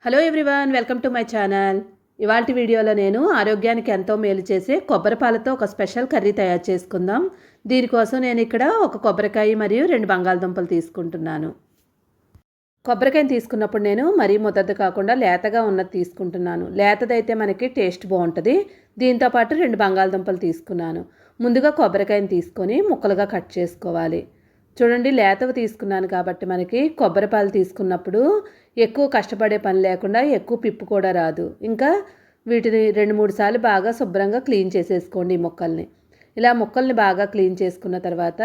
Hello everyone, welcome to my channel. ఇవాల్టి వీడియోలో నేను ఆరోగ్యానికి ఎంతో మేలు చేసే కొబ్బరి పాలతో ఒక స్పెషల్ కర్రీ తయారు చేసుకుందాం. దీనికోసం నేను ఇక్కడ ఒక కొబ్బరికాయ మరియు 2 బంగాళదుంపలు తీసుకుంటున్నాను. కొబ్బరికాయని తీసుకున్నప్పుడు నేను మరీ ముద్దది కాకుండా లేతగా ఉన్నది తీసుకుంటున్నాను. లేతదైతే మనకి టేస్ట్ బాగుంటుంది. దీంతోపాటు 2 బంగాళదుంపలు తీసుకున్నాను. ముందుగా కొబ్బరికాయని తీసుకొని ముక్కలుగా కట్ చేసుకోవాలి. చూడండి, లేతవి తీసుకున్నాను కాబట్టి మనకి కొబ్బరి పాలు తీసుకున్నప్పుడు ఎక్కువ కష్టపడే పని లేకుండా ఎక్కువ పిప్పు కూడా రాదు. ఇంకా వీటిని 2-3 సార్లు బాగా శుభ్రంగా క్లీన్ చేసేసుకోండి. ఈ ముక్కల్ని ఇలా ముక్కల్ని బాగా క్లీన్ చేసుకున్న తర్వాత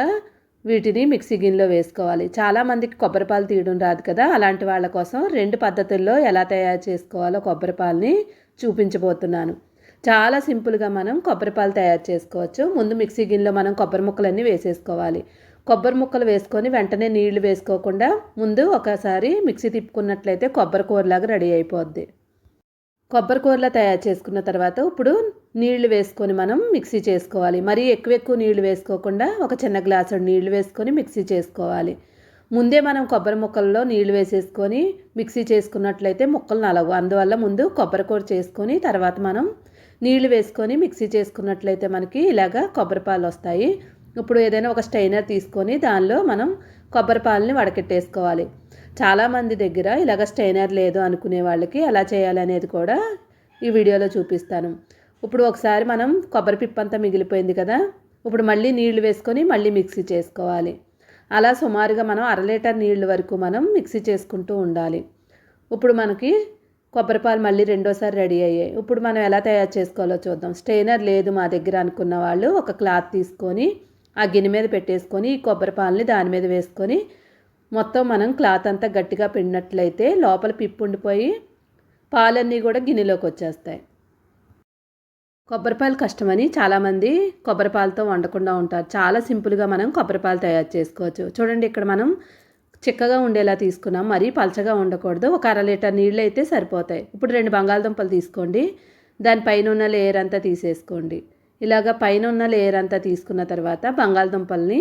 వీటిని మిక్సీ గిన్నెలో వేసుకోవాలి. చాలామందికి కొబ్బరి పాలు తీయడం రాదు కదా, అలాంటి వాళ్ళ కోసం 2 పద్ధతుల్లో ఎలా తయారు చేసుకోవాలో కొబ్బరి పాలని చూపించబోతున్నాను. చాలా సింపుల్గా మనం కొబ్బరి పాలు తయారు చేసుకోవచ్చు. ముందు మిక్సీ గిన్నెలో మనం కొబ్బరి ముక్కలన్నీ వేసేసుకోవాలి. కొబ్బరి ముక్కలు వేసుకొని వెంటనే నీళ్లు వేసుకోకుండా ముందు ఒకసారి మిక్సీ తిప్పుకున్నట్లయితే కొబ్బరి కూరలాగా రెడీ అయిపోద్ది. కొబ్బరి కూరలా తయారు చేసుకున్న తర్వాత ఇప్పుడు నీళ్లు వేసుకొని మనం మిక్సీ చేసుకోవాలి. మరీ ఎక్కువ నీళ్లు వేసుకోకుండా ఒక చిన్న గ్లాసు నీళ్లు వేసుకొని మిక్సీ చేసుకోవాలి. ముందే మనం కొబ్బరి ముక్కల్లో నీళ్లు వేసేసుకొని మిక్సీ చేసుకున్నట్లయితే ముక్కలు నలవు. అందువల్ల ముందు కొబ్బరి కూర చేసుకొని తర్వాత మనం నీళ్లు వేసుకొని మిక్సీ చేసుకున్నట్లయితే మనకి ఇలాగా కొబ్బరి పాలు వస్తాయి. ఇప్పుడు ఏదైనా ఒక స్టైనర్ తీసుకొని దానిలో మనం కొబ్బరి పాలని వడకెట్టేసుకోవాలి. చాలామంది దగ్గర ఇలాగ స్టైనర్ లేదు అనుకునే వాళ్ళకి ఎలా చేయాలనేది కూడా ఈ వీడియోలో చూపిస్తాను. ఇప్పుడు ఒకసారి మనం కొబ్బరి పిప్పంతా మిగిలిపోయింది కదా, ఇప్పుడు మళ్ళీ నీళ్లు వేసుకొని మళ్ళీ మిక్సీ చేసుకోవాలి. అలా సుమారుగా మనం 1/2 లీటర్ నీళ్ళు వరకు మనం మిక్సీ చేసుకుంటూ ఉండాలి. ఇప్పుడు మనకి కొబ్బరి పాలు మళ్ళీ రెండోసారి రెడీ అయ్యాయి. ఇప్పుడు మనం ఎలా తయారు చేసుకోవాలో చూద్దాం. స్టైనర్ లేదు మా దగ్గర అనుకున్న వాళ్ళు ఒక క్లాత్ తీసుకొని ఆ గిన్నె మీద పెట్టేసుకొని ఈ కొబ్బరి పాలని దాని మీద వేసుకొని మొత్తం మనం క్లాత్ అంతా గట్టిగా పిండినట్లయితే లోపల పిప్పు ఉండిపోయి పాలన్నీ కూడా గిన్నెలోకి వచ్చేస్తాయి. కొబ్బరిపాలు కష్టమని చాలామంది కొబ్బరిపాలతో వండకుండా ఉంటారు. చాలా సింపుల్గా మనం కొబ్బరిపాలు తయారు చేసుకోవచ్చు. చూడండి, ఇక్కడ మనం చిక్కగా ఉండేలా తీసుకున్నాం, మరీ పలచగా ఉండకూడదు. ఒక 1/2 లీటర్ నీళ్ళు అయితే సరిపోతాయి. ఇప్పుడు 2 బంగాళదుంపలు తీసుకోండి, దానిపైన ఉన్న లేయర్ అంతా తీసేసుకోండి. ఇలాగ పైన ఉన్న లేయర్ అంతా తీసుకున్న తర్వాత బంగాళదుంపల్ని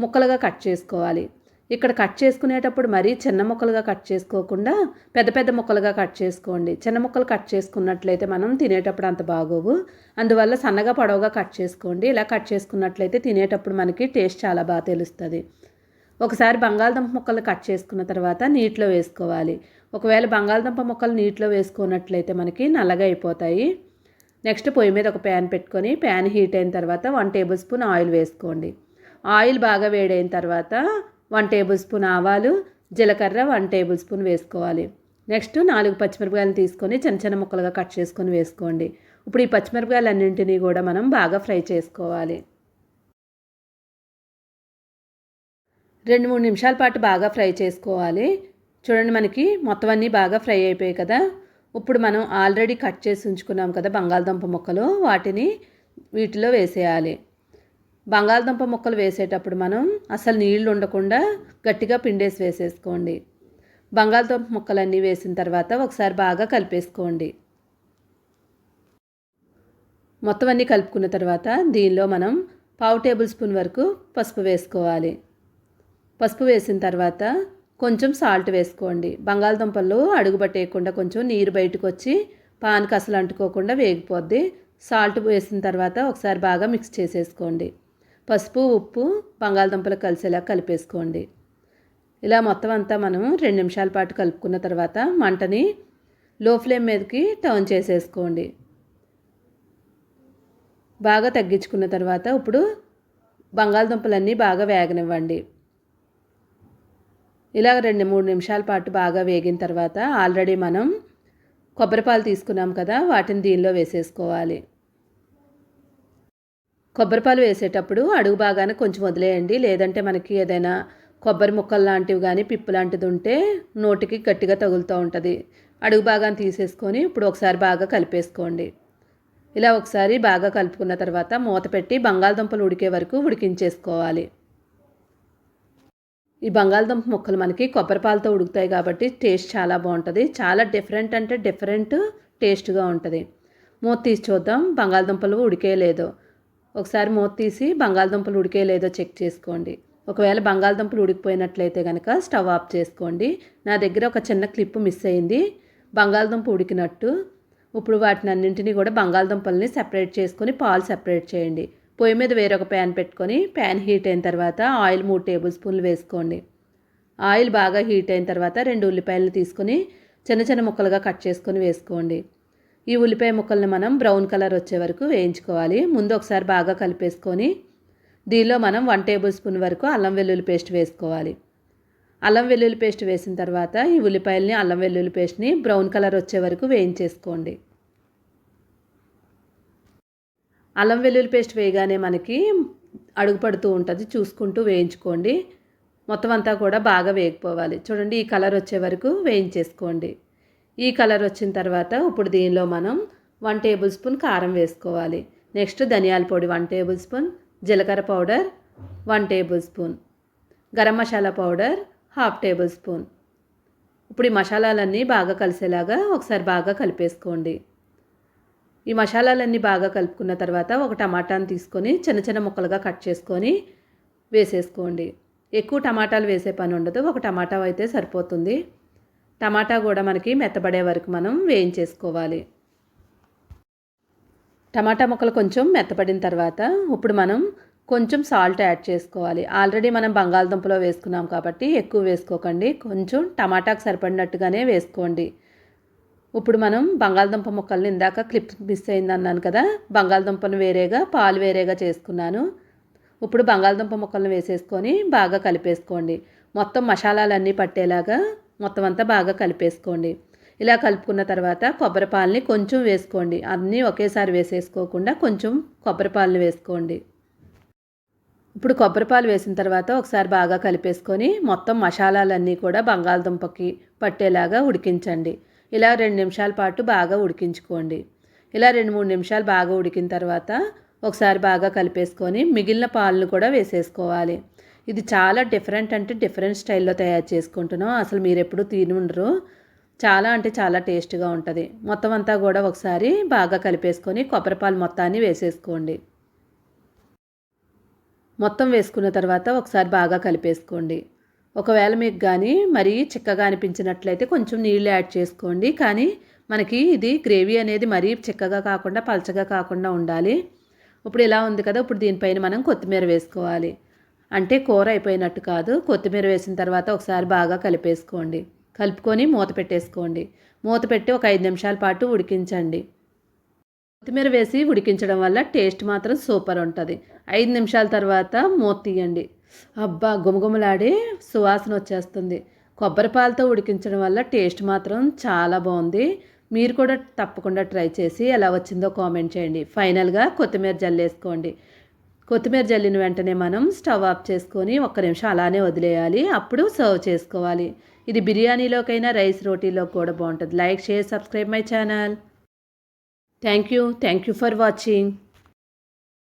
ముక్కలుగా కట్ చేసుకోవాలి. ఇక్కడ కట్ చేసుకునేటప్పుడు మరీ చిన్న ముక్కలుగా కట్ చేసుకోకుండా పెద్ద పెద్ద ముక్కలుగా కట్ చేసుకోండి. చిన్న ముక్కలు కట్ చేసుకున్నట్లయితే మనం తినేటప్పుడు అంత బాగోవు. అందువల్ల సన్నగా పొడవుగా కట్ చేసుకోండి. ఇలా కట్ చేసుకున్నట్లయితే తినేటప్పుడు మనకి టేస్ట్ చాలా బాగా తెలుస్తుంది. ఒకసారి బంగాళదుంప ముక్కలు కట్ చేసుకున్న తర్వాత నీటిలో వేసుకోవాలి. ఒకవేళ బంగాళదుంప ముక్కలు నీటిలో వేసుకున్నట్లయితే మనకి నల్లగా అయిపోతాయి. నెక్స్ట్ పొయ్యి మీద ఒక ప్యాన్ పెట్టుకొని ప్యాన్ హీట్ అయిన తర్వాత 1 టేబుల్ స్పూన్ ఆయిల్ వేసుకోండి. ఆయిల్ బాగా వేడైన తర్వాత 1 టేబుల్ స్పూన్ ఆవాలు, జీలకర్ర 1 టేబుల్ స్పూన్ వేసుకోవాలి. నెక్స్ట్ 4 పచ్చిమిరపకాయలు తీసుకొని చిన్న చిన్న ముక్కలుగా కట్ చేసుకొని వేసుకోండి. ఇప్పుడు ఈ పచ్చిమిరపకాయలన్నింటినీ కూడా మనం బాగా ఫ్రై చేసుకోవాలి. 2-3 నిమిషాల పాటు బాగా ఫ్రై చేసుకోవాలి. చూడండి, మనకి మొత్తం అన్నీ బాగా ఫ్రై అయిపోయాయి కదా. ఇప్పుడు మనం ఆల్రెడీ కట్ చేసి ఉంచుకున్నాం కదా బంగాళదుంప ముక్కలు, వాటిని వీటిలో వేసేయాలి. బంగాళదుంప ముక్కలు వేసేటప్పుడు మనం అసలు నీళ్లు ఉండకుండా గట్టిగా పిండేసి వేసేసుకోండి. బంగాళదుంప ముక్కలన్నీ వేసిన తర్వాత ఒకసారి బాగా కలిపేసుకోండి. మొత్తం అన్నీ కలుపుకున్న తర్వాత దీనిలో మనం 1/2 టేబుల్ స్పూన్ వరకు పసుపు వేసుకోవాలి. పసుపు వేసిన తర్వాత కొంచెం సాల్ట్ వేసుకోండి. బంగాళదుంపలు అడుగు పట్టేయకుండా కొంచెం నీరు బయటకు వచ్చి పాన్కి అసలు అంటుకోకుండా వేగిపోద్ది. సాల్ట్ వేసిన తర్వాత ఒకసారి బాగా మిక్స్ చేసేసుకోండి. పసుపు, ఉప్పు బంగాళదుంపలు కలిసేలా కలిపేసుకోండి. ఇలా మొత్తం అంతా మనం 2 నిమిషాల పాటు కలుపుకున్న తర్వాత మంటని లో ఫ్లేమ్ మీదకి టర్న్ చేసేసుకోండి. బాగా తగ్గించుకున్న తర్వాత ఇప్పుడు బంగాళదుంపలన్నీ బాగా వేగనివ్వండి. ఇలా 2-3 నిమిషాల పాటు బాగా వేగిన తర్వాత ఆల్రెడీ మనం కొబ్బరిపాలు తీసుకున్నాం కదా, వాటిని దీనిలో వేసేసుకోవాలి. కొబ్బరిపాలు వేసేటప్పుడు అడుగు బాగానే కొంచెం వదిలేయండి, లేదంటే మనకి ఏదైనా కొబ్బరి ముక్కలు లాంటివి కానీ పిప్పు లాంటిది ఉంటే నోటికి గట్టిగా తగులుతూ ఉంటుంది. అడుగు బాగానే తీసేసుకొని ఇప్పుడు ఒకసారి బాగా కలిపేసుకోండి. ఇలా ఒకసారి బాగా కలుపుకున్న తర్వాత మూత పెట్టి బంగాళదుంపలు ఉడికే వరకు ఉడికించేసుకోవాలి. ఈ బంగాళదుంప ముక్కలు మనకి కొబ్బరిపాలతో ఉడుకుతాయి కాబట్టి టేస్ట్ చాలా బాగుంటుంది. చాలా డిఫరెంట్ టేస్ట్గా ఉంటుంది. మూత తీసి చూద్దాం బంగాళదుంపలు ఉడికేయలేదో. ఒకసారి మూత తీసి బంగాళదుంపలు ఉడికేయలేదో చెక్ చేసుకోండి. ఒకవేళ బంగాళదుంపలు ఉడికిపోయినట్లయితే కనుక స్టవ్ ఆఫ్ చేసుకోండి. నా దగ్గర ఒక చిన్న క్లిప్ మిస్ అయింది. బంగాళదుంప ఉడికినట్టు. ఇప్పుడు వాటిని అన్నింటినీ కూడా బంగాళదుంపల్ని సెపరేట్ చేసుకొని పాలు సెపరేట్ చేయండి. పొయ్యి మీద వేరొక ప్యాన్ పెట్టుకొని ప్యాన్ హీట్ అయిన తర్వాత ఆయిల్ 3 టేబుల్ స్పూన్లు వేసుకోండి. ఆయిల్ బాగా హీట్ అయిన తర్వాత 2 ఉల్లిపాయలను తీసుకొని చిన్న చిన్న ముక్కలుగా కట్ చేసుకొని వేసుకోండి. ఈ ఉల్లిపాయ ముక్కల్ని మనం బ్రౌన్ కలర్ వచ్చే వరకు వేయించుకోవాలి. ముందు ఒకసారి బాగా కలిపేసుకొని దీనిలో మనం 1 టేబుల్ స్పూన్ వరకు అల్లం వెల్లుల్లి పేస్ట్ వేసుకోవాలి. అల్లం వెల్లుల్లి పేస్ట్ వేసిన తర్వాత ఈ ఉల్లిపాయల్ని అల్లం వెల్లుల్లి పేస్ట్ని బ్రౌన్ కలర్ వచ్చే వరకు వేయించేసుకోండి. అల్లం వెల్లుల్లి పేస్ట్ వేయగానే మనకి అడుగుపడుతూ ఉంటుంది, చూసుకుంటూ వేయించుకోండి. మొత్తం అంతా కూడా బాగా వేగిపోవాలి. చూడండి, ఈ కలర్ వచ్చే వరకు వేయించేసుకోండి. ఈ కలర్ వచ్చిన తర్వాత ఇప్పుడు దీనిలో మనం 1 టేబుల్ స్పూన్ కారం వేసుకోవాలి. నెక్స్ట్ ధనియాల పొడి 1 టేబుల్ స్పూన్, జీలకర్ర powder 1 table spoon, garam masala powder 1/2 table spoon. ఇప్పుడు ఈ మసాలాలన్నీ బాగా కలిసేలాగా ఒకసారి బాగా కలిపేసుకోండి. ఈ మసాలాలన్నీ బాగా కలుపుకున్న తర్వాత ఒక టమాటాను తీసుకొని చిన్న చిన్న ముక్కలుగా కట్ చేసుకొని వేసేసుకోండి. ఎక్కువ టమాటాలు వేసే పని ఉండదు, ఒక టమాటా అయితే సరిపోతుంది. టమాటా కూడా మనకి మెత్తబడే వరకు మనం వేయించేసుకోవాలి. టమాటా ముక్కలు కొంచెం మెత్తపడిన తర్వాత ఇప్పుడు మనం కొంచెం సాల్ట్ యాడ్ చేసుకోవాలి. ఆల్రెడీ మనం బంగాళదుంపలో వేసుకున్నాం కాబట్టి ఎక్కువ వేసుకోకండి, కొంచెం టమాటాకు సరిపడినట్టుగానే వేసుకోండి. ఇప్పుడు మనం బంగాళదుంప ముక్కల్ని ఇందాక క్లిప్ మిస్ అయింది అన్నాను కదా, బంగాళదుంపను వేరేగా పాలు వేరేగా చేసుకున్నాను. ఇప్పుడు బంగాళదుంప ముక్కలను వేసేసుకొని బాగా కలిపేసుకోండి. మొత్తం మసాలాలన్నీ పట్టేలాగా మొత్తం అంతా బాగా కలిపేసుకోండి. ఇలా కలుపుకున్న తర్వాత కొబ్బరి పాలని కొంచెం వేసుకోండి. అన్నీ ఒకేసారి వేసేసుకోకుండా కొంచెం కొబ్బరి పాలను వేసుకోండి. ఇప్పుడు కొబ్బరి పాలు వేసిన తర్వాత ఒకసారి బాగా కలిపేసుకొని మొత్తం మసాలాలన్నీ కూడా బంగాళదుంపకి పట్టేలాగా ఉడికించండి. ఇలా 2 నిమిషాల పాటు బాగా ఉడికించుకోండి. ఇలా 2-3 నిమిషాలు బాగా ఉడికిన తర్వాత ఒకసారి బాగా కలిపేసుకొని మిగిలిన పాలను కూడా వేసేసుకోవాలి. ఇది చాలా డిఫరెంట్ స్టైల్లో తయారు చేసుకుంటున్నాం. అసలు మీరు ఎప్పుడు తిని ఉండరు. చాలా అంటే చాలా టేస్ట్గా ఉంటుంది. మొత్తం అంతా కూడా ఒకసారి బాగా కలిపేసుకొని కొబ్బరిపాలు మొత్తాన్ని వేసేసుకోండి. మొత్తం వేసుకున్న తర్వాత ఒకసారి బాగా కలిపేసుకోండి. ఒకవేళ మీకు కానీ మరీ చిక్కగా అనిపించినట్లయితే కొంచెం నీళ్ళు యాడ్ చేసుకోండి. కానీ మనకి ఇది గ్రేవీ అనేది మరీ చిక్కగా కాకుండా పలచగా కాకుండా ఉండాలి. ఇప్పుడు ఇలా ఉంది కదా, ఇప్పుడు దీనిపైన మనం కొత్తిమీర వేసుకోవాలి. అంటే కూర అయిపోయినట్టు కాదు. కొత్తిమీర వేసిన తర్వాత ఒకసారి బాగా కలిపేసుకోండి. కలుపుకొని మూత పెట్టేసుకోండి. మూత పెట్టి ఒక 5 నిమిషాల పాటు ఉడికించండి. కొత్తిమీర వేసి ఉడికించడం వల్ల టేస్ట్ మాత్రం సూపర్ ఉంటుంది. 5 నిమిషాల తర్వాత మూత తీయండి. అబ్బా, గుమగుమలాడే సువాసన వచ్చేస్తుంది. కొబ్బరి పాలతో ఉడికించడం వల్ల టేస్ట్ మాత్రం చాలా బాగుంది. మీరు కూడా తప్పకుండా ట్రై చేసి ఎలా వచ్చిందో కామెంట్ చేయండి. ఫైనల్గా కొత్తిమీర జల్లేసుకోండి. కొత్తిమీర జల్లిన వెంటనే మనం స్టవ్ ఆఫ్ చేసుకొని 1 నిమిషం అలానే వదిలేయాలి. అప్పుడు సర్వ్ చేసుకోవాలి. ఇది బిర్యానీలోకైనా రైస్ రోటీలో కూడా బాగుంటుంది. Like, share, subscribe my channel. Thank you for watching.